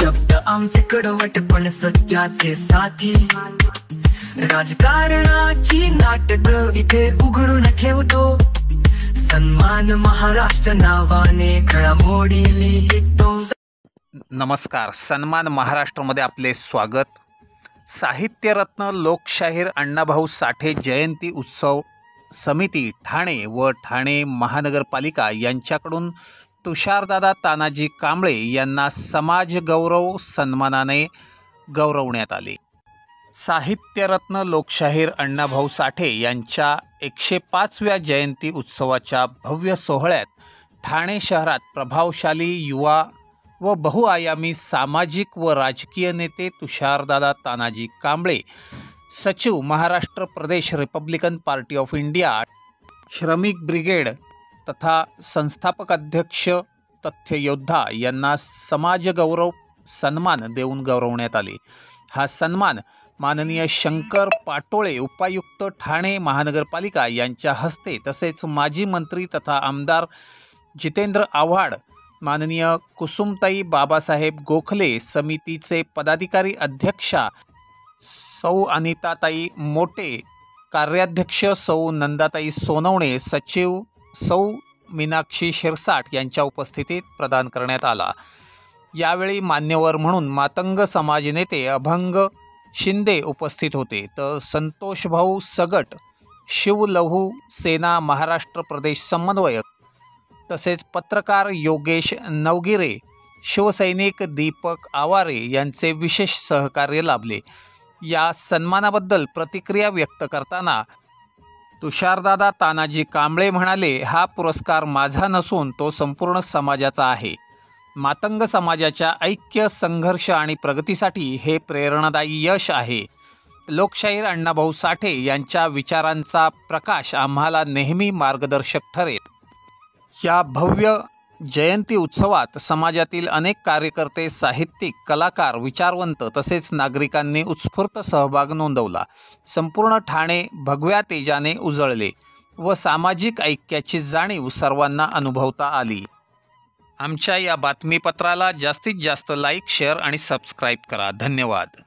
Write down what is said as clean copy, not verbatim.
शब्द आमचे कडवट पण सत्याचे साथी, राजकारणाची नाटक इथे उघडून ठेवतो, सन्मान महाराष्ट्र नावाने घडामोडी लिहितो। नमस्कार, सन्मान महाराष्ट्रमध्ये आपले स्वागत। साहित्यरत्न लोकशाहीर अण्णाभाऊ साठे जयंती उत्सव समिती ठाणे व ठाणे महानगरपालिका यांच्याकडून तुषारदादा तानाजी कांबळे यांना समाज गौरव सन्मानाने गौरवण्यात आले। साहित्यरत्न लोकशाहीर अण्णाभाऊ साठे यांच्या 105व्या जयंती उत्सवाच्या भव्य सोहळ्यात ठाणे शहरात प्रभावशाली युवा व बहुआयामी सामाजिक व राजकीय नेते तुषारदादा तानाजी कांबळे, सचिव महाराष्ट्र प्रदेश रिपब्लिकन पार्टी ऑफ इंडिया, श्रमिक ब्रिगेड तथा संस्थापक अध्यक्ष तथ्ययोद्धा यांना समाजगौरव सन्मान देऊन गौरवण्यात आले। हा सन्मान माननीय शंकर पाटोळे उपायुक्त ठाणे महानगरपालिका यांच्या हस्ते तसेच माजी मंत्री तथा आमदार जितेंद्र आव्हाड, माननीय कुसुमताई बाबासाहेब गोखले समितीचे पदाधिकारी अध्यक्षा सौ अनिताताई मोटे, कार्याध्यक्ष सौ नंदाताई सोनवणे, सचिव सौ मीनाक्षी शिरसाट यांच्या उपस्थितीत प्रदान करण्यात आला। यावेळी मान्यवर म्हणून मातंग समाज नेते अभंग शिंदे उपस्थित होते, तर संतोषभाऊ सगट, शिवलहू सेना महाराष्ट्र प्रदेश समन्वयक, तसेच पत्रकार योगेश नवगिरे, शिवसैनिक दीपक आवारे यांचे विशेष सहकार्य लाभले। या सन्मानाबद्दल प्रतिक्रिया व्यक्त करताना तुषारदादा तानाजी कांबळे म्हणाले, हा पुरस्कार माझा नसून तो संपूर्ण समाजाचा आहे। मातंग समाजाच्या ऐक्य, संघर्ष आणि प्रगतीसाठी हे प्रेरणादायी यश आहे। लोकशाहीर अण्णाभाऊ साठे यांच्या विचारांचा प्रकाश आम्हाला नेहमी मार्गदर्शक ठरेल। या भव्य जयंती उत्सवात समाजातील अनेक कार्यकर्ते, साहित्यिक, कलाकार, विचारवंत तसेच नागरिकांनी उत्स्फूर्त सहभाग नोंदवला। संपूर्ण ठाणे भगव्या तेजाने उजळले व सामाजिक ऐक्याची जाणीव सर्वांना अनुभवता आली। आमच्या या बातमीपत्राला जास्तीत जास्त लाईक, शेअर आणि सबस्क्राईब करा। धन्यवाद।